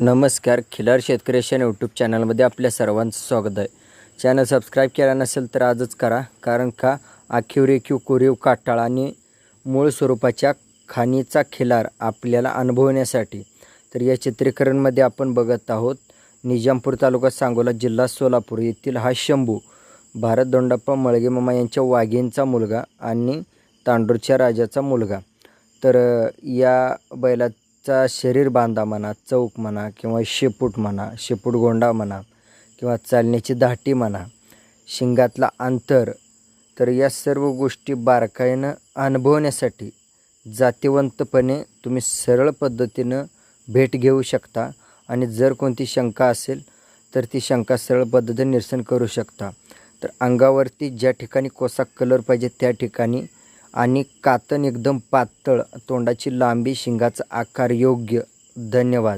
नमस्कार. खिलार शेतकऱ्याच्या यूट्यूब चॅनलमध्ये आपल्या सर्वांचं स्वागत आहे. चॅनल सबस्क्राईब केला नसेल तर आजच करा, कारण का आखीव रेखीव कोरीव काटाळ आणि मूळ स्वरूपाच्या खाणीचा खिलार आपल्याला अनुभवण्यासाठी तर या चित्रीकरणमध्ये आपण बघत आहोत. निजामपूर तालुका सांगोला जिल्हा सोलापूर येथील हा शंभू भारत दोंडाप्पा मळगेमामा यांच्या वाघीणचा मुलगा आणि तांडूरच्या राजाचा मुलगा. तर या बैलाचा शरीर बांधा म्हणा, चौक म्हणा किंवा शेपूट म्हणा, शेपूट गोंडा म्हणा किंवा चालण्याची धाटी म्हणा, शिंगातला अंतर, तर या सर्व गोष्टी बारकाईनं अनुभवण्यासाठी जातीवंतपणे तुम्ही सरळ पद्धतीनं भेट घेऊ शकता आणि जर कोणती शंका असेल तर ती शंका सरळ पद्धतीने निरसन करू शकता. तर अंगावरती ज्या ठिकाणी कोसा कलर पाहिजे त्या ठिकाणी आणि कातन एकदम पातळ, तोंडाची लांबी, शिंगाचा आकार योग्य. धन्यवाद.